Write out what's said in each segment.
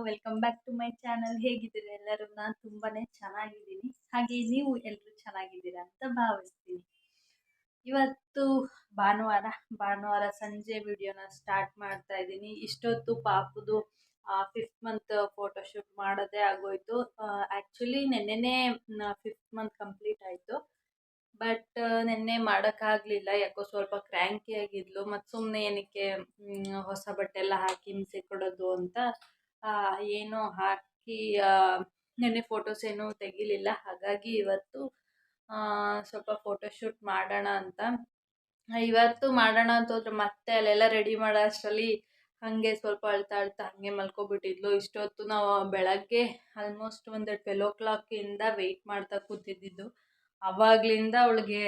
Welcome back to my channel. ಹೇಗಿದ್ದೀರಾ ಎಲ್ಲರೂ? ನಾನು ತುಂಬಾನೇ ಚೆನ್ನಾಗಿದ್ದೀನಿ. ಹಾಗೆ ನೀವು ಎಲ್ಲರೂ ಚೆನ್ನಾಗಿದ್ದೀರಾ ಅಂತ ಭಾವಿಸ್ತೀನಿ. ಇವತ್ತು ಭಾನುವಾರ ಸಂಜೆ ವಿಡಿಯೋನ ಸ್ಟಾರ್ಟ್ ಮಾಡ್ತಾ ಇದ್ದೀನಿ. ಇಷ್ಟೊತ್ತು ಪಾಪುದು 5th ಮಂತ್ ಫೋಟೋಶೂಟ್ ಮಾಡೋದೇ ಆಗೋಯ್ತು. ಆ್ಯಕ್ಚುಲಿ ನೆನ್ನೆನೇ 5th ಮಂತ್ ಕಂಪ್ಲೀಟ್ ಆಯಿತು. ಬಟ್ ನೆನ್ನೆ ಮಾಡೋಕ್ಕಾಗಲಿಲ್ಲ. ಯಾಕೋ ಸ್ವಲ್ಪ ಕ್ರ್ಯಾಂಕಿ ಆಗಿದ್ಲು. ಮತ್ತು ಸುಮ್ಮನೆ ಏನಕ್ಕೆ ಹೊಸ ಬಟ್ಟೆ ಎಲ್ಲ ಹಾಕಿ ಹಿಂಸೆ ಕೊಡೋದು ಅಂತ ಏನೋ ಹಾಕಿ ನೆನ್ನೆ ಫೋಟೋಸ್ ಏನೂ ತೆಗಿಲಿಲ್ಲ. ಹಾಗಾಗಿ ಇವತ್ತು ಸ್ವಲ್ಪ ಫೋಟೋಶೂಟ್ ಮಾಡೋಣ ಅಂತ ಹೋದ್ರೆ ಮತ್ತೆ ಅಲ್ಲೆಲ್ಲ ರೆಡಿ ಮಾಡೋ ಅಷ್ಟರಲ್ಲಿ ಹಾಗೆ ಸ್ವಲ್ಪ ಅಳ್ತಾ ಹಾಗೆ ಮಲ್ಕೊಬಿಟ್ಟಿದ್ಲು. ಇಷ್ಟೊತ್ತು ನಾವು ಬೆಳಗ್ಗೆ ಆಲ್ಮೋಸ್ಟ್ ಒಂದು 12 o'clock ವೆಯ್ಟ್ ಮಾಡ್ತಾ ಕೂತಿದ್ದಿದ್ದು. ಆವಾಗಲಿಂದ ಅವಳಿಗೆ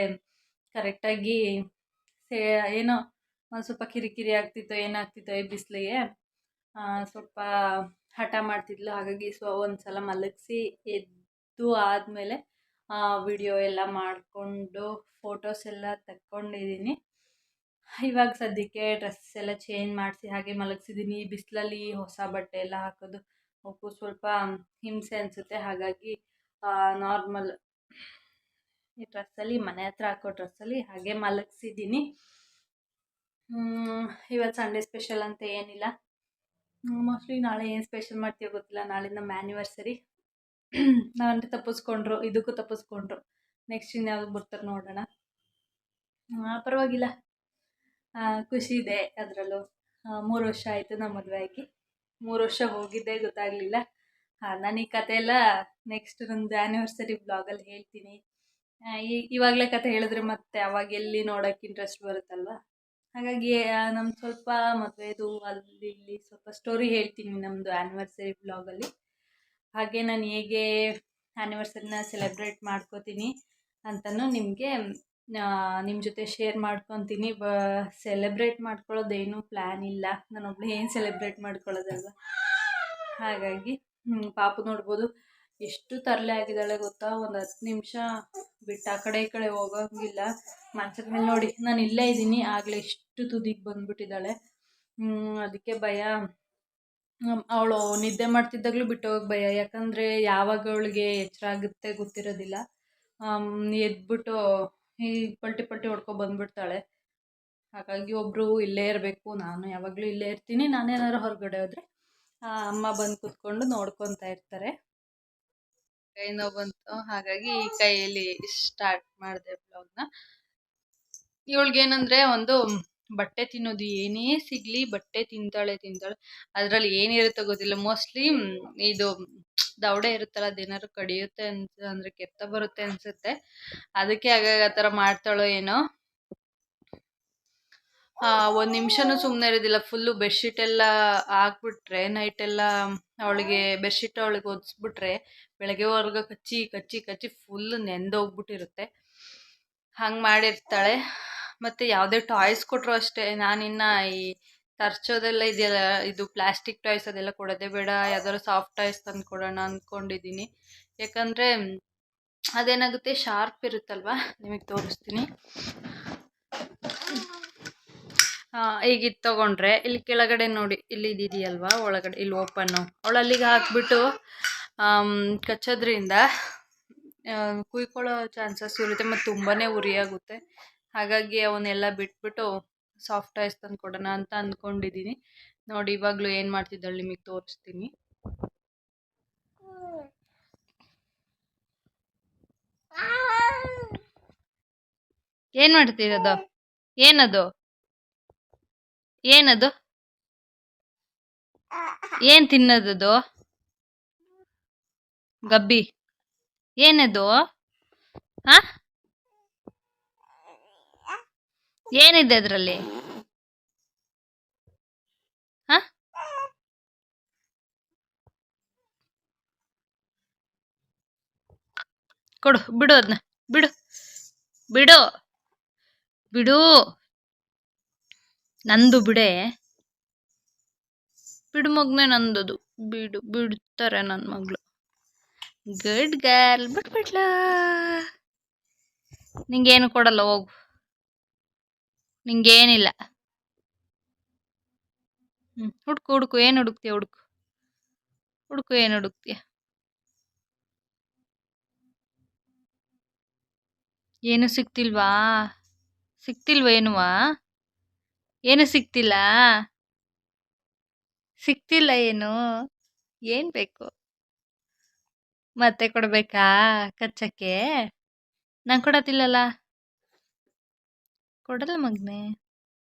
ಕರೆಕ್ಟಾಗಿ ಏನೋ ಒಂದು ಸ್ವಲ್ಪ ಕಿರಿಕಿರಿ ಆಗ್ತಿತ್ತೋ ಏನಾಗ್ತಿತ್ತೋ ಈ ಬಿಸಿಲಿಗೆ ಸ್ವಲ್ಪ ಹಠ ಮಾಡ್ತಿದ್ಲು. ಹಾಗಾಗಿ ಒಂದು ಸಲ ಮಲಗಿಸಿ ಎದ್ದು ಆದಮೇಲೆ ವಿಡಿಯೋ ಎಲ್ಲ ಮಾಡಿಕೊಂಡು ಫೋಟೋಸ್ ಎಲ್ಲ ತಕ್ಕೊಂಡಿದ್ದೀನಿ. ಇವಾಗ ಸದ್ಯಕ್ಕೆ ಡ್ರೆಸ್ ಎಲ್ಲ ಚೇಂಜ್ ಮಾಡಿಸಿ ಹಾಗೆ ಮಲಗಿಸಿದ್ದೀನಿ. ಬಿಸಿಲಲ್ಲಿ ಹೊಸ ಬಟ್ಟೆ ಎಲ್ಲ ಹಾಕೋದು ಅವಕ್ಕೂ ಸ್ವಲ್ಪ ಹಿಂಸೆ ಅನಿಸುತ್ತೆ. ಹಾಗಾಗಿ ನಾರ್ಮಲ್ ಈ ಡ್ರೆಸ್ಸಲ್ಲಿ ಮನೆ ಹತ್ರ ಹಾಕೋ ಡ್ರೆಸ್ಸಲ್ಲಿ ಹಾಗೆ ಮಲಗಿಸಿದ್ದೀನಿ. ಇವತ್ತು ಸಂಡೇ ಸ್ಪೆಷಲ್ ಅಂತ ಏನಿಲ್ಲ. ಮೋಸ್ಟ್ಲಿ ನಾಳೆ ಏನು ಸ್ಪೆಷಲ್ ಮಾಡ್ತೀವೋ ಗೊತ್ತಿಲ್ಲ. ನಾಳೆ ನಮ್ಮ ಆ್ಯನಿವರ್ಸರಿ. ನಾವಂటే ತಪ್ಪಿಸ್ಕೊಂಡ್ರು, ಇದಕ್ಕೂ ತಪ್ಪಿಸ್ಕೊಂಡ್ರು. ನೆಕ್ಸ್ಟ್ ಇನ್ಯಾವುದು ಬರ್ತಾರೆ ನೋಡೋಣ. ಪರವಾಗಿಲ್ಲ, ಖುಷಿ ಇದೆ ಅದರಲ್ಲೂ. 3 ವರ್ಷ ಆಯಿತು ನಮ್ಮ ಮದುವೆ ಆಗಿ. 3 ವರ್ಷ ಹೋಗಿದ್ದೇ ಗೊತ್ತಾಗಲಿಲ್ಲ. ನಾನು ಈ ಕತೆ ಎಲ್ಲ ನೆಕ್ಸ್ಟ್ ನಮ್ಮದು ಆ್ಯನಿವರ್ಸರಿ ಬ್ಲಾಗಲ್ಲಿ ಹೇಳ್ತೀನಿ. ಇವಾಗಲೇ ಕತೆ ಹೇಳಿದ್ರೆ ಮತ್ತೆ ಅವಾಗ ಎಲ್ಲಿ ನೋಡೋಕ್ಕೆ ಇಂಟ್ರೆಸ್ಟ್ ಬರುತ್ತಲ್ವ. ಹಾಗಾಗಿ ನಮ್ದು ಸ್ವಲ್ಪ ಮದುವೆದು ಅಲ್ಲಿ ಇಲ್ಲಿ ಸ್ವಲ್ಪ ಸ್ಟೋರಿ ಹೇಳ್ತೀನಿ ನಮ್ಮದು ಆ್ಯನಿವರ್ಸರಿ ಬ್ಲಾಗಲ್ಲಿ. ಹಾಗೆ ನಾನು ಹೇಗೆ ಆ್ಯನಿವರ್ಸರಿನ ಸೆಲೆಬ್ರೇಟ್ ಮಾಡ್ಕೋತೀನಿ ಅಂತಲೂ ನಿಮಗೆ ನಿಮ್ಮ ಜೊತೆ ಶೇರ್ ಮಾಡ್ಕೊತೀನಿ. ಸೆಲೆಬ್ರೇಟ್ ಮಾಡ್ಕೊಳ್ಳೋದೇನು ಪ್ಲ್ಯಾನ್ ಇಲ್ಲ. ನಾನೊಬ್ಬಳು ಏನು ಸೆಲೆಬ್ರೇಟ್ ಮಾಡ್ಕೊಳ್ಳೋದಲ್ವ. ಹಾಗಾಗಿ ಪಾಪು ನೋಡ್ಬೋದು ಎಷ್ಟು ತರಲೆ ಆಗಿದ್ದಾಳೆ ಗೊತ್ತಾ. ಒಂದು 10 ನಿಮಿಷ ಬಿಟ್ಟು ಆ ಕಡೆ ಈ ಕಡೆ ಹೋಗೋಂಗಿಲ್ಲ. ಮಂಚದ ಮೇಲೆ ನೋಡಿ, ನಾನು ಇಲ್ಲೇ ಇದ್ದೀನಿ, ಆಗಲೇ ಎಷ್ಟು ತುದಿಗೆ ಬಂದುಬಿಟ್ಟಿದ್ದಾಳೆ. ಅದಕ್ಕೆ ಭಯ. ಅವಳು ನಿದ್ದೆ ಮಾಡ್ತಿದ್ದಾಗಲೂ ಬಿಟ್ಟು ಹೋಗಿ ಭಯ. ಯಾಕಂದರೆ ಯಾವಾಗ ಅವಳಿಗೆ ಎಚ್ಚರ ಆಗುತ್ತೆ ಗೊತ್ತಿರೋದಿಲ್ಲ. ಎದ್ಬಿಟ್ಟು ಈ ಪಲ್ಟಿ ಹೊಡ್ಕೊ ಬಂದುಬಿಡ್ತಾಳೆ. ಹಾಗಾಗಿ ಒಬ್ಬರು ಇಲ್ಲೇ ಇರಬೇಕು. ನಾನು ಯಾವಾಗಲೂ ಇಲ್ಲೇ ಇರ್ತೀನಿ. ನಾನೇನಾದ್ರು ಹೊರಗಡೆ ಹೋದರೆ ಅಮ್ಮ ಬಂದು ಕೂತ್ಕೊಂಡು ನೋಡ್ಕೊತಾ ಇರ್ತಾರೆ. ಕೈ ನೋವು ಬಂತು, ಹಾಗಾಗಿ ಈ ಕೈಯಲ್ಲಿ ಸ್ಟಾರ್ಟ್ ಮಾಡಿದೆ ಬ್ಲಾಗ್ನ. ಇವಳಿಗೇನಂದರೆ ಒಂದು ಬಟ್ಟೆ ತಿನ್ನೋದು ಏನೇ ಸಿಗಲಿ ಬಟ್ಟೆ ತಿಂತಾಳೆ. ಅದರಲ್ಲಿ ಏನಿರುತ್ತೋ ಗೊತ್ತಿಲ್ಲ. ಮೋಸ್ಟ್ಲಿ ಇದು ದವಡೆ ಇರುತ್ತಲ್ಲ, ಅದೇನಾದ್ರು ಕಡಿಯುತ್ತೆ ಅಂದರೆ ಕೆತ್ತ ಬರುತ್ತೆ ಅನಿಸುತ್ತೆ. ಅದಕ್ಕೆ ಆಗಾಗ ಆ ಥರ ಮಾಡ್ತಾಳೋ ಏನೋ. 1 ನಿಮಿಷನೂ ಸುಮ್ಮನೆ ಇರೋದಿಲ್ಲ. ಫುಲ್ಲು ಬೆಡ್ಶೀಟ್ ಎಲ್ಲ ಹಾಕ್ಬಿಟ್ರೆ ನೈಟೆಲ್ಲ ಅವಳಿಗೆ ಬೆಡ್ಶೀಟ್ ಅವಳಿಗೆ ಒದಿಸ್ಬಿಟ್ರೆ ಬೆಳಗ್ಗೆವರೆಗೂ ಕಚ್ಚಿ ಫುಲ್ಲು ನೆಂದೋಗ್ಬಿಟ್ಟಿರುತ್ತೆ. ಹಂಗೆ ಮಾಡಿರ್ತಾಳೆ. ಮತ್ತು ಯಾವುದೇ ಟಾಯ್ಸ್ ಕೊಟ್ಟರು ಅಷ್ಟೇ, ನಾನಿನ್ನು ಈ ತರ್ಚೋದೆಲ್ಲ ಇದೆಯಲ್ಲ, ಇದು ಪ್ಲಾಸ್ಟಿಕ್ ಟಾಯ್ಸ್ ಅದೆಲ್ಲ ಕೊಡೋದೇ ಬೇಡ. ಯಾವ್ದಾದ್ರು ಸಾಫ್ಟ್ ಟಾಯ್ಸ್ ತಂದು ಕೊಡೋಣ ಅಂದ್ಕೊಂಡಿದ್ದೀನಿ. ಯಾಕಂದರೆ ಅದೇನಾಗುತ್ತೆ, ಶಾರ್ಪ್ ಇರುತ್ತಲ್ವ. ನಿಮಗೆ ತೋರಿಸ್ತೀನಿ. ಈಗ ಇದು ತೊಗೊಂಡ್ರೆ ಇಲ್ಲಿ ಕೆಳಗಡೆ ನೋಡಿ, ಇಲ್ಲಿ ಇದೆಯಲ್ವ ಒಳಗಡೆ, ಇಲ್ಲಿ ಓಪನ್ನು. ಅವಳು ಅಲ್ಲಿಗೆ ಹಾಕ್ಬಿಟ್ಟು ಕಚ್ಚೋದ್ರಿಂದ ಕುಯ್ಕೊಳ್ಳೋ ಚಾನ್ಸಸ್ ಇರುತ್ತೆ ಮತ್ತು ತುಂಬಾ ಉರಿಯಾಗುತ್ತೆ. ಹಾಗಾಗಿ ಅವನ್ನೆಲ್ಲ ಬಿಟ್ಬಿಟ್ಟು ಸಾಫ್ಟ್ ಟಾಯ್ಸ್ ತಂದು ಕೊಡೋಣ ಅಂತ ಅಂದ್ಕೊಂಡಿದ್ದೀನಿ. ನೋಡಿ ಇವಾಗಲೂ ಏನು ಮಾಡ್ತಿದ್ದಾಳೆ ನಿಮಗೆ ತೋರಿಸ್ತೀನಿ. ಏನು ಮಾಡ್ತಿರೋದು? ಏನದು ಏನು ತಿನ್ನೋದದು? ಗಬ್ಬಿ ಏನದು? ಏನಿದೆ ಅದರಲ್ಲಿ? ಕೊಡು, ಬಿಡು ಅದನ್ನ, ಬಿಡು ನಂದು ಬಿಡೆ. ಬಿಡು ಮಗನೇ, ನಂದದು ಬಿಡ್ತಾರೆ ನನ್ನ ಮಗಳು. Good girl, ಬಿಟ್ಬಿಟ್ಲ. ನಿಂಗೇನು ಕೊಡಲ್ಲ, ಹೋಗು. ನಿಂಗೇನಿಲ್ಲ. ಹುಡುಕು ಏನು ಹುಡುಕ್ತೀಯ? ಹುಡುಕು. ಹುಡುಕು, ಏನು ಹುಡುಕ್ತೀಯ? ಏನು ಸಿಕ್ತಿಲ್ವಾ? ಸಿಕ್ತಿಲ್ವ ಏನುವಾ? ಏನು ಸಿಕ್ತಿಲ್ಲ? ಸಿಕ್ತಿಲ್ಲ ಏನು? ಏನು ಬೇಕು? ಮತ್ತೆ ಕೊಡಬೇಕಾ ಕಚ್ಚಕ್ಕೆ? ನಾನು ಕೊಡೋದಿಲ್ಲಲ್ಲ. ಕೊಡಲ್ಲ ಮಗನೇ,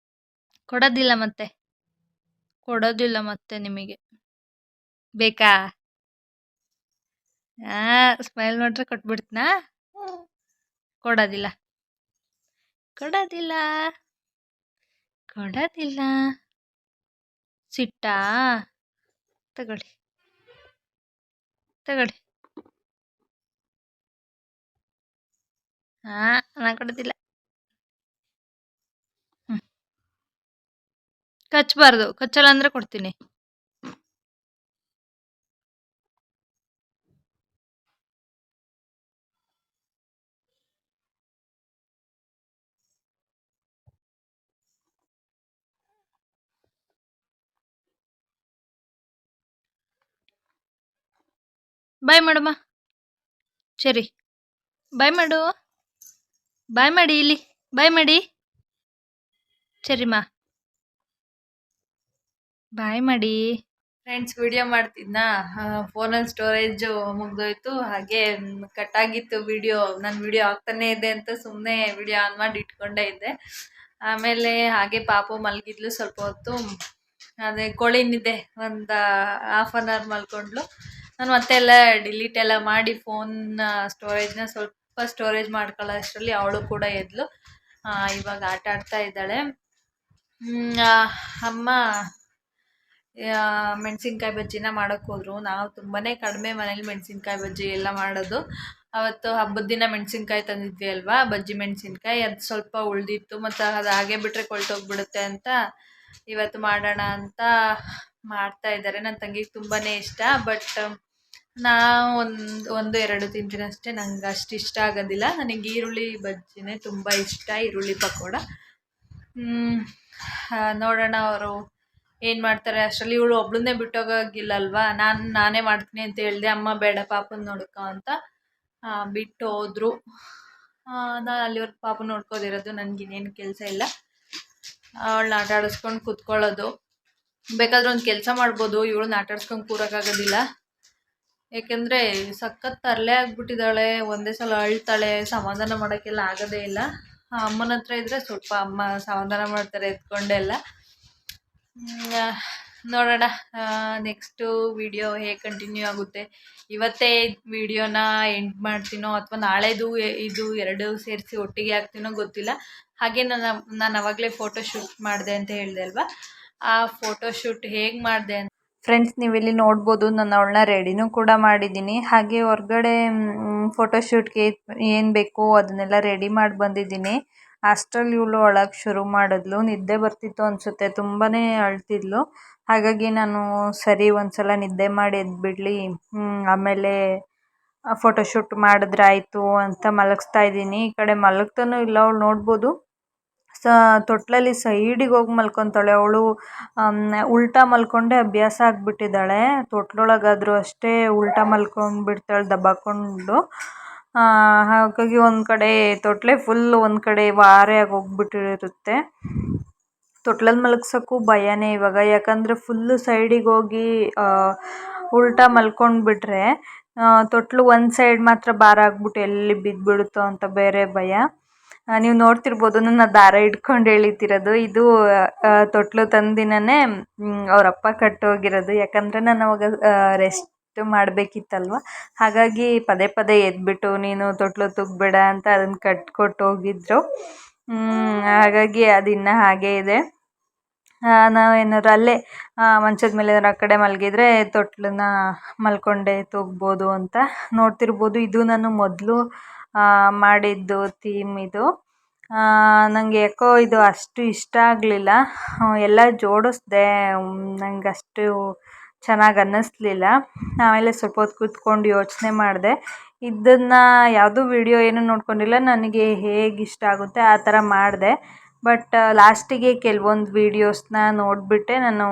ಕೊಡೋದಿಲ್ಲ ಮತ್ತೆ. ಕೊಡೋದಿಲ್ಲ ಮತ್ತೆ ನಿಮಗೆ. ಬೇಕಾ? ಸ್ಮೈಲ್ ನೋಡ್ರೆ ಕೊಟ್ಬಿಡ್ತೀನಾ? ಕೊಡೋದಿಲ್ಲ, ಕೊಡೋದಿಲ್ಲ, ಕೊಡೋದಿಲ್ಲ. ಸಿಟ್ಟಾ? ತಗೊಳ್ಳಿ, ತಗೊಳ್ಳಿ. ನಾನು ಕೊಡೋದಿಲ್ಲ. ಕಚ್ಚಬಾರ್ದು, ಕಚ್ಚಲ್ಲ ಅಂದರೆ ಕೊಡ್ತೀನಿ. ಬಾಯ್ ಮಾಡಮ್ಮ. ಸರಿ, ಬಾಯ್ ಮಾಡು. ಬಾಯ್ ಮಾಡಿ ಇಲ್ಲಿ, ಬಾಯ್ ಮಾಡಿ. ಸರಿಮಾ, ಬಾಯ್ ಮಾಡಿ. ಫ್ರೆಂಡ್ಸ್, ವಿಡಿಯೋ ಮಾಡ್ತಿದ್ನಾ, ಫೋನಲ್ಲಿ ಸ್ಟೋರೇಜು ಮುಗ್ದೋಯ್ತು. ಹಾಗೆ ಕಟ್ಟಾಗಿತ್ತು ವಿಡಿಯೋ. ನನ್ನ ವಿಡಿಯೋ ಆಗ್ತಾನೇ ಇದೆ ಅಂತ ಸುಮ್ಮನೆ ವಿಡಿಯೋ ಆನ್ ಮಾಡಿ ಇಟ್ಕೊಂಡೇ ಇದ್ದೆ. ಆಮೇಲೆ ಹಾಗೆ ಪಾಪು ಮಲಗಿದ್ಲು ಸ್ವಲ್ಪ ಹೊತ್ತು. ಅದೇ ಕೋಳಿನಿದ್ದೆ ಒಂದು ಹಾಫ್ ಆನ್ ಅವರ್ ಮಲ್ಕೊಂಡ್ಲು. ನಾನು ಮತ್ತೆ ಎಲ್ಲ ಡಿಲೀಟ್ ಎಲ್ಲ ಮಾಡಿ ಫೋನ್ನ ಸ್ಟೋರೇಜ್ನ ಸ್ವಲ್ಪ ಸ್ಟೋರೇಜ್ ಮಾಡ್ಕೊಳ್ಳೋ ಅಷ್ಟರಲ್ಲಿ ಅವಳು ಕೂಡ ಎದ್ಲು. ಇವಾಗ ಆಟ ಆಡ್ತಾ ಇದ್ದಾಳೆ. ಅಮ್ಮ ಮೆಣಸಿನ್ಕಾಯಿ ಬಜ್ಜಿನ ಮಾಡೋಕ್ಕೆ ಹೋದ್ರು. ನಾವು ತುಂಬಾ ಕಡಿಮೆ ಮನೇಲಿ ಮೆಣಸಿನ್ಕಾಯಿ ಬಜ್ಜಿ ಎಲ್ಲ ಮಾಡೋದು. ಅವತ್ತು ಹಬ್ಬದ ದಿನ ಮೆಣಸಿನ್ಕಾಯಿ ತಂದಿದ್ವಿ ಅಲ್ವಾ, ಬಜ್ಜಿ ಮೆಣಸಿನ್ಕಾಯಿ, ಅದು ಸ್ವಲ್ಪ ಉಳಿದಿತ್ತು. ಮತ್ತು ಅದು ಹಾಗೆ ಬಿಟ್ಟರೆ ಕೊಳ್ತೋಗ್ಬಿಡುತ್ತೆ ಅಂತ ಇವತ್ತು ಮಾಡೋಣ ಅಂತ ಮಾಡ್ತಾ ಇದ್ದಾರೆ. ನನ್ನ ತಂಗಿಗೆ ತುಂಬಾ ಇಷ್ಟ. ಬಟ್ ನಾವು ಒಂದು ಎರಡು ತಿಂತೀನಿ ಅಷ್ಟೇ. ನಂಗೆ ಅಷ್ಟು ಇಷ್ಟ ಆಗೋದಿಲ್ಲ. ನನಗೆ ಈರುಳ್ಳಿ ಬಜ್ಜಿನೇ ತುಂಬ ಇಷ್ಟ, ಈರುಳ್ಳಿ ಪಕೋಡ. ನೋಡೋಣ ಅವರು ಏನು ಮಾಡ್ತಾರೆ. ಅಷ್ಟರಲ್ಲಿ ಇವಳು ಒಬ್ಳನ್ನೇ ಬಿಟ್ಟೋಗೋಗಿಲ್ಲ ಅಲ್ವಾ, ನಾನೇ ಮಾಡ್ತೀನಿ ಅಂತ ಹೇಳಿದೆ. ಅಮ್ಮ ಬೇಡ ಪಾಪನ ನೋಡ್ಕೊ ಅಂತ ಬಿಟ್ಟು ಹೋದ್ರು. ನಾನು ಅಲ್ಲಿವರೆಗೆ ಪಾಪನ ನೋಡ್ಕೋದಿರೋದು. ನನಗಿನ್ನೇನು ಕೆಲಸ ಇಲ್ಲ. ಅವಳನ್ನ ಆಟ ಆಡಿಸ್ಕೊಂಡು ಕೂತ್ಕೊಳ್ಳೋದು. ಬೇಕಾದ್ರೆ ಒಂದು ಕೆಲಸ ಮಾಡ್ಬೋದು, ಇವಳನ್ನ ಆಟ ಆಡಿಸ್ಕೊಂಡು ಕೂರೋಕ್ಕಾಗೋದಿಲ್ಲ. ಏಕೆಂದರೆ ಸಖತ್ ತರಲೆ ಆಗಿಬಿಟ್ಟಿದ್ದಾಳೆ. ಒಂದೇ ಸಲ ಅಳ್ತಾಳೆ, ಸಮಾಧಾನ ಮಾಡೋಕ್ಕೆಲ್ಲ ಆಗೋದೇ ಇಲ್ಲ. ಅಮ್ಮನ ಹತ್ರ ಇದ್ದರೆ ಸ್ವಲ್ಪ ಅಮ್ಮ ಸಮಾಧಾನ ಮಾಡ್ತಾರೆ ಎತ್ಕೊಂಡೆಲ್ಲ. ನೋಡೋಣ ನೆಕ್ಸ್ಟು ವಿಡಿಯೋ ಹೇಗೆ ಕಂಟಿನ್ಯೂ ಆಗುತ್ತೆ. ಇವತ್ತೇ ವಿಡಿಯೋನ ಎಂಡ್ ಮಾಡ್ತೀನೋ ಅಥವಾ ನಾಳೆದು ಇದು ಎರಡು ಸೇರಿಸಿ ಒಟ್ಟಿಗೆ ಹಾಕ್ತೀನೋ ಗೊತ್ತಿಲ್ಲ. ಹಾಗೆ ನಾನು ಅವಾಗಲೇ ಫೋಟೋಶೂಟ್ ಮಾಡಿದೆ ಅಂತ ಹೇಳಿದೆ ಅಲ್ವಾ, ಆ ಫೋಟೋಶೂಟ್ ಹೇಗೆ ಮಾಡಿದೆ ಅಂತ ಫ್ರೆಂಡ್ಸ್ ನೀವಿಲ್ಲಿ ನೋಡ್ಬೋದು. ನಾನು ಅವಳನ್ನ ರೆಡಿನೂ ಕೂಡ ಮಾಡಿದ್ದೀನಿ. ಹಾಗೆ ಹೊರಗಡೆ ಫೋಟೋಶೂಟ್ಗೆ ಏನು ಬೇಕೋ ಅದನ್ನೆಲ್ಲ ರೆಡಿ ಮಾಡಿ ಬಂದಿದ್ದೀನಿ. ಅಷ್ಟರಲ್ಲಿ ಇವಳು ಅಳಕ್ಕೆ ಶುರು ಮಾಡಿದ್ಲು. ನಿದ್ದೆ ಬರ್ತಿತ್ತು ಅನಿಸುತ್ತೆ, ತುಂಬಾ ಅಳ್ತಿದ್ಲು. ಹಾಗಾಗಿ ನಾನು ಸರಿ ಒಂದು ಸಲ ನಿದ್ದೆ ಮಾಡಿ ಎದ್ಬಿಡಲಿ, ಆಮೇಲೆ ಫೋಟೋಶೂಟ್ ಮಾಡಿದ್ರೆ ಆಯಿತು ಅಂತ ಮಲಗಿಸ್ತಾ ಇದ್ದೀನಿ. ಈ ಕಡೆ ಮಲಗ್ತಾನೂ ಇಲ್ಲ. ಅವಳು ನೋಡ್ಬೋದು ತೊಟ್ಲಲ್ಲಿ ಸೈಡಿಗೆ ಹೋಗಿ ಮಲ್ಕೊತಾಳೆ. ಅವಳು ಉಲ್ಟಾ ಮಲ್ಕೊಂಡೆ ಅಭ್ಯಾಸ ಆಗಿಬಿಟ್ಟಿದ್ದಾಳೆ. ತೊಟ್ಲೊಳಗಾದರೂ ಅಷ್ಟೇ ಉಲ್ಟಾ ಮಲ್ಕೊಂಡ್ಬಿಡ್ತಾಳೆ ದಬ್ಬಾಕೊಂಡು. ಹಾಗಾಗಿ ಒಂದು ಕಡೆ ತೊಟ್ಲೆ ಫುಲ್ ಒಂದು ಕಡೆ ವಾರೆ ಆಗಿ ಹೋಗ್ಬಿಟ್ಟಿರುತ್ತೆ. ತೊಟ್ಲಲ್ಲಿ ಮಲಗ್ಸೋಕ್ಕೂ ಭಯನೇ ಇವಾಗ. ಯಾಕಂದರೆ ಫುಲ್ಲು ಸೈಡಿಗೆ ಹೋಗಿ ಉಲ್ಟಾ ಮಲ್ಕೊಂಡ್ಬಿಟ್ರೆ ತೊಟ್ಲು ಒಂದು ಸೈಡ್ ಮಾತ್ರ ಭಾರ ಆಗ್ಬಿಟ್ಟು ಎಲ್ಲಿ ಬಿದ್ದುಬಿಡುತ್ತೋ ಅಂತ ಬೇರೆ ಭಯ. ನೀವು ನೋಡ್ತಿರ್ಬೋದು ನನ್ನ ದಾರ ಹಿಡ್ಕೊಂಡು ಎಳಿತಿರೋದು. ಇದು ತೊಟ್ಲು ತಂದಿನೇ ಅವರಪ್ಪ ಕಟ್ಟೋಗಿರೋದು. ಯಾಕಂದರೆ ನಾನು ಅವಾಗ ರೆಸ್ಟ್ ಮಾಡಬೇಕಿತ್ತಲ್ವ, ಹಾಗಾಗಿ ಪದೇ ಪದೇ ಎದ್ಬಿಟ್ಟು ನೀನು ತೊಟ್ಲು ತುಗ್ಬೇಡ ಅಂತ ಅದನ್ನು ಕಟ್ಕೊಟ್ಟು ಹೋಗಿದ್ರು. ಹಾಗಾಗಿ ಅದು ಇನ್ನೂ ಹಾಗೇ ಇದೆ. ನಾವೇನಾದ್ರು ಅಲ್ಲೇ ಮಂಚದ ಮೇಲೆ ಏನಾರು ಆ ಕಡೆ ಮಲಗಿದ್ರೆ ತೊಟ್ಲನ್ನ ಮಲ್ಕೊಂಡೆ ತೂಗ್ಬೋದು ಅಂತ. ನೋಡ್ತಿರ್ಬೋದು ಇದು ನಾನು ಮೊದಲು ಮಾಡಿದ್ದು ಥೀಮ್ ಇದು. ನನಗೆ ಯಾಕೋ ಇದು ಅಷ್ಟು ಇಷ್ಟ ಆಗಲಿಲ್ಲ. ಎಲ್ಲ ಜೋಡಿಸ್ದೆ, ನಂಗೆ ಅಷ್ಟು ಚೆನ್ನಾಗಿ ಅನ್ನಿಸ್ಲಿಲ್ಲ. ಆಮೇಲೆ ಸ್ವಲ್ಪ ಹೊತ್ತು ಕೂತ್ಕೊಂಡು ಯೋಚನೆ ಮಾಡಿದೆ. ಇದನ್ನು ಯಾವುದೂ ವಿಡಿಯೋ ಏನೂ ನೋಡ್ಕೊಂಡಿಲ್ಲ, ನನಗೆ ಹೇಗೆ ಇಷ್ಟ ಆಗುತ್ತೆ ಆ ಥರ ಮಾಡಿದೆ. ಬಟ್ ಲಾಸ್ಟಿಗೆ ಕೆಲವೊಂದು ವೀಡಿಯೋಸ್ನ ನೋಡಿಬಿಟ್ಟೆ ನಾನು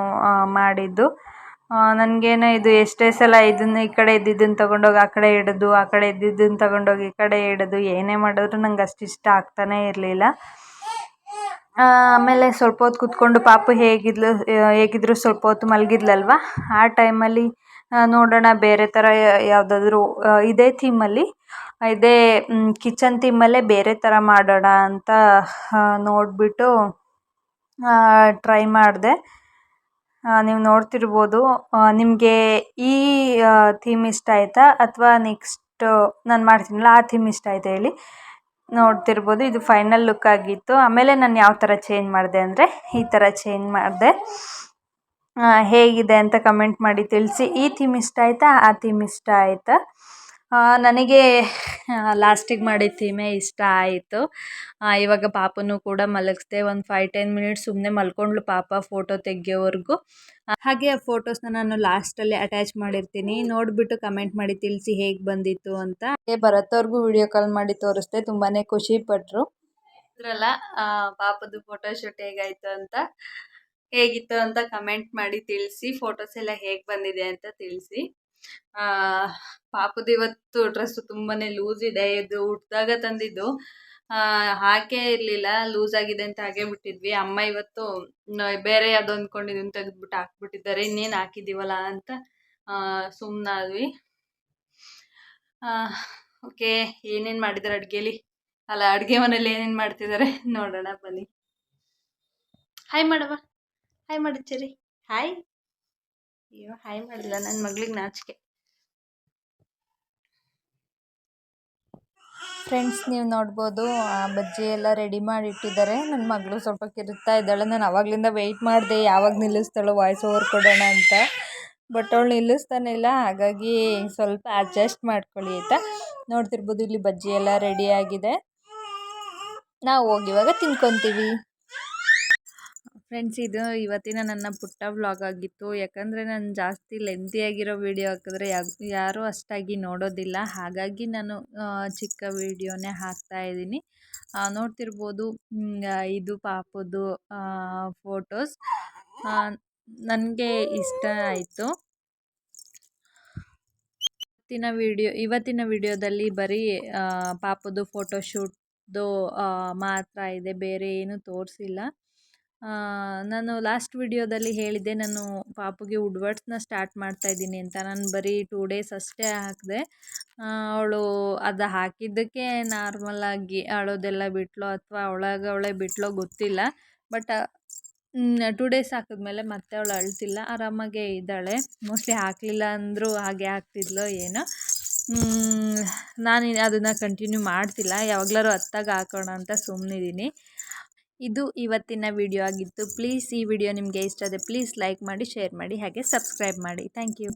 ಮಾಡಿದ್ದು. ನನಗೇನೋ ಇದು ಎಷ್ಟೇ ಸಲ ಇದನ್ನು ಈ ಕಡೆ ಇದ್ದಿದ್ದನ್ನು ತೊಗೊಂಡೋಗಿ ಆ ಕಡೆ ಇಡೋದು, ಆ ಕಡೆ ಇದ್ದಿದ್ದನ್ನು ತೊಗೊಂಡೋಗಿ ಈ ಕಡೆ ಇಡೋದು, ಏನೇ ಮಾಡಿದ್ರು ನಂಗೆ ಅಷ್ಟು ಇಷ್ಟ ಆಗ್ತಾನೇ ಇರಲಿಲ್ಲ. ಆಮೇಲೆ ಸ್ವಲ್ಪ ಹೊತ್ತು ಕೂತ್ಕೊಂಡು ಪಾಪು ಹೇಗಿದ್ರು ಸ್ವಲ್ಪ ಹೊತ್ತು ಮಲಗಿದ್ಲಲ್ವ, ಆ ಟೈಮಲ್ಲಿ ನೋಡೋಣ ಬೇರೆ ಥರ ಯಾವುದಾದ್ರೂ ಇದೇ ಥೀಮಲ್ಲಿ, ಇದೇ ಕಿಚನ್ ಥೀಮಲ್ಲೇ ಬೇರೆ ಥರ ಮಾಡೋಣ ಅಂತ ನೋಡಿಬಿಟ್ಟು ಟ್ರೈ ಮಾಡಿದೆ. ನೀವು ನೋಡ್ತಿರ್ಬೋದು. ನಿಮಗೆ ಈ ಥೀಮ್ ಇಷ್ಟ ಆಯಿತಾ ಅಥವಾ ನೆಕ್ಸ್ಟ್ ನಾನು ಮಾಡ್ತೀನಲ್ಲ ಆ ಥೀಮ್ ಇಷ್ಟ ಆಯಿತಾ ಹೇಳಿ. ನೋಡ್ತಿರ್ಬೋದು, ಇದು ಫೈನಲ್ ಲುಕ್ ಆಗಿತ್ತು. ಆಮೇಲೆ ನಾನು ಯಾವ ಥರ ಚೇಂಜ್ ಮಾಡಿದೆ ಅಂದರೆ ಈ ಥರ ಚೇಂಜ್ ಮಾಡಿದೆ. ಹೇಗಿದೆ ಅಂತ ಕಮೆಂಟ್ ಮಾಡಿ ತಿಳಿಸಿ. ಈ ಥೀಮ್ ಇಷ್ಟ ಆಯಿತಾ, ಆ ಥೀಮ್ ಇಷ್ಟ ಆಯಿತಾ? ನನಗೆ ಲಾಸ್ಟಿಗೆ ಮಾಡಿದ ಥೀಮೇ ಇಷ್ಟ ಆಯಿತು. ಇವಾಗ ಪಾಪನೂ ಕೂಡ ಮಲಗಿಸ್ದೆ. ಒಂದು 5-10 ಮಿನಿಟ್ಸ್ ಸುಮ್ಮನೆ ಮಲ್ಕೊಂಡ್ಳು ಪಾಪ ಫೋಟೋ ತೆಗಿಯೋವರೆಗೂ. ಹಾಗೆ ಆ ಫೋಟೋಸ್ನ ನಾನು ಲಾಸ್ಟಲ್ಲಿ ಅಟ್ಯಾಚ್ ಮಾಡಿರ್ತೀನಿ. ನೋಡಿಬಿಟ್ಟು ಕಮೆಂಟ್ ಮಾಡಿ ತಿಳಿಸಿ ಹೇಗೆ ಬಂದಿತ್ತು ಅಂತ. ಬರತ್ತವ್ರಿಗೂ ವಿಡಿಯೋ ಕಾಲ್ ಮಾಡಿ ತೋರಿಸ್ದೆ, ತುಂಬಾ ಖುಷಿ ಪಟ್ಟರು. ಇದ್ರಲ್ಲ ಪಾಪದು ಫೋಟೋಶೂಟ್ ಹೇಗಿತ್ತು ಅಂತ ಕಮೆಂಟ್ ಮಾಡಿ ತಿಳಿಸಿ. ಫೋಟೋಸ್ ಎಲ್ಲ ಹೇಗೆ ಬಂದಿದೆ ಅಂತ ತಿಳಿಸಿ. ಪಾಪದು ಇವತ್ತು ಡ್ರೆಸ್ಸು ತುಂಬಾ ಲೂಸ್ ಇದೆ. ಇದು ಹುಟ್ಟಿದಾಗ ತಂದಿದ್ದು, ಹಾಕೇ ಇರಲಿಲ್ಲ, ಲೂಸ್ ಆಗಿದೆ ಅಂತ ಹಾಗೆ ಬಿಟ್ಟಿದ್ವಿ. ಅಮ್ಮ ಇವತ್ತು ಬೇರೆ ಯಾವುದೋ ಅಂದ್ಕೊಂಡಿದ್ದೀನಿ ತೆಗೆದ್ಬಿಟ್ಟು ಹಾಕ್ಬಿಟ್ಟಿದ್ದಾರೆ. ಇನ್ನೇನು ಹಾಕಿದ್ದೀವಲ್ಲ ಅಂತ ಸುಮ್ಮನಾದ್ವಿ. ಓಕೆ, ಏನೇನು ಮಾಡಿದ್ದಾರೆ ಅಡುಗೆ ಮನೇಲಿ ಏನೇನು ಮಾಡ್ತಿದ್ದಾರೆ ನೋಡೋಣ ಬನ್ನಿ. ಹಾಯ್ ಮಾಡವ, ಹಾಯ್ ಮಾಡಿ ಚೆರಿ, ಹಾಯ್. ಅಯ್ಯೋ ಹಾಯ್ ಮಾಡಿಲ್ಲ, ನನ್ನ ಮಗಳಿಗೆ ನಾಚಿಕೆ. ಫ್ರೆಂಡ್ಸ್, ನೀವು ನೋಡ್ಬೋದು ಬಜ್ಜಿ ಎಲ್ಲ ರೆಡಿ ಮಾಡಿ ಇಟ್ಟಿದ್ದಾರೆ. ನನ್ನ ಮಗಳು ಸ್ವಲ್ಪ ಕಿರುತ್ತಾ ಇದ್ದಾಳೆ. ನಾನು ಆವಾಗಲಿಂದ ವೆಯ್ಟ್ ಮಾಡಿದೆ ಯಾವಾಗ ನಿಲ್ಲಿಸ್ತಾಳೋ ವಾಯ್ಸ್ ಓವರ್ ಕೊಡೋಣ ಅಂತ. ಬಟ್ ಅವಳು ನಿಲ್ಲಿಸ್ತಾನೆ ಇಲ್ಲ. ಹಾಗಾಗಿ ಸ್ವಲ್ಪ ಅಡ್ಜಸ್ಟ್ ಮಾಡ್ಕೊಳ್ಳಿ ಆಯಿತಾ. ನೋಡ್ತಿರ್ಬೋದು, ಇಲ್ಲಿ ಬಜ್ಜಿ ಎಲ್ಲ ರೆಡಿ ಆಗಿದೆ. ನಾವು ಹೋಗಿ ಇವಾಗ ತಿನ್ಕೊತೀವಿ. ಫ್ರೆಂಡ್ಸ್, ಇದು ಇವತ್ತಿನ ನನ್ನ ಪುಟ್ಟ ವ್ಲಾಗ್ ಆಗಿತ್ತು. ಯಾಕಂದರೆ ನಾನು ಜಾಸ್ತಿ ಲೆಂತಿಯಾಗಿರೋ ವೀಡಿಯೋ ಹಾಕಿದ್ರೆ ಯಾರೂ ಅಷ್ಟಾಗಿ ನೋಡೋದಿಲ್ಲ. ಹಾಗಾಗಿ ನಾನು ಚಿಕ್ಕ ವೀಡಿಯೋನೇ ಹಾಕ್ತಾಯಿದ್ದೀನಿ. ನೋಡ್ತಿರ್ಬೋದು, ಇದು ಪಾಪದು ಫೋಟೋಸ್ ನನಗೆ ಇಷ್ಟ ಆಯಿತು. ಇವತ್ತಿನ ವಿಡಿಯೋದಲ್ಲಿ ಬರೀ ಪಾಪದು ಫೋಟೋಶೂಟ್ದು ಮಾತ್ರ ಇದೆ, ಬೇರೆ ಏನೂ ತೋರಿಸಿಲ್ಲ. ನಾನು ಲಾಸ್ಟ್ ವಿಡಿಯೋದಲ್ಲಿ ಹೇಳಿದ್ದೆ ನಾನು ಪಾಪುಗೆ ವುಡ್ವರ್ಡ್ಸ್ನ ಸ್ಟಾರ್ಟ್ ಮಾಡ್ತಾಯಿದ್ದೀನಿ ಅಂತ. ನಾನು ಬರೀ 2 ಡೇಸ್ ಅಷ್ಟೇ ಹಾಕಿದೆ. ಅವಳು ಅದು ಹಾಕಿದ್ದಕ್ಕೆ ನಾರ್ಮಲಾಗಿ ಅಳೋದೆಲ್ಲ ಬಿಟ್ಲೋ ಅಥವಾ ಅವಳೇ ಬಿಟ್ಲೋ ಗೊತ್ತಿಲ್ಲ. ಬಟ್ 2 ಡೇಸ್ ಹಾಕಿದ್ಮೇಲೆ ಮತ್ತೆ ಅವಳು ಅಳ್ತಿಲ್ಲ, ಆರಾಮಾಗೇ ಇದ್ದಾಳೆ. ಮೋಸ್ಟ್ಲಿ ಹಾಕಲಿಲ್ಲ ಅಂದರೂ ಹಾಗೆ ಆಗ್ತಿದ್ಲೋ ಏನೋ. ನಾನು ಅದನ್ನು ಕಂಟಿನ್ಯೂ ಮಾಡ್ತಿಲ್ಲ, ಯಾವಾಗಲಾರು ಹತ್ತಾಗ ಹಾಕೋಣ ಅಂತ ಸುಮ್ಮನಿದ್ದೀನಿ. ಇದು ಇವತ್ತಿನ ವಿಡಿಯೋ ಆಗಿತ್ತು. ಪ್ಲೀಸ್ ಈ ವಿಡಿಯೋ ನಿಮಗೆ ಇಷ್ಟ ಆದರೆ ಪ್ಲೀಸ್ ಲೈಕ್ ಮಾಡಿ, ಶೇರ್ ಮಾಡಿ, ಹಾಗೆ ಸಬ್ಸ್ಕ್ರೈಬ್ ಮಾಡಿ. Thank you.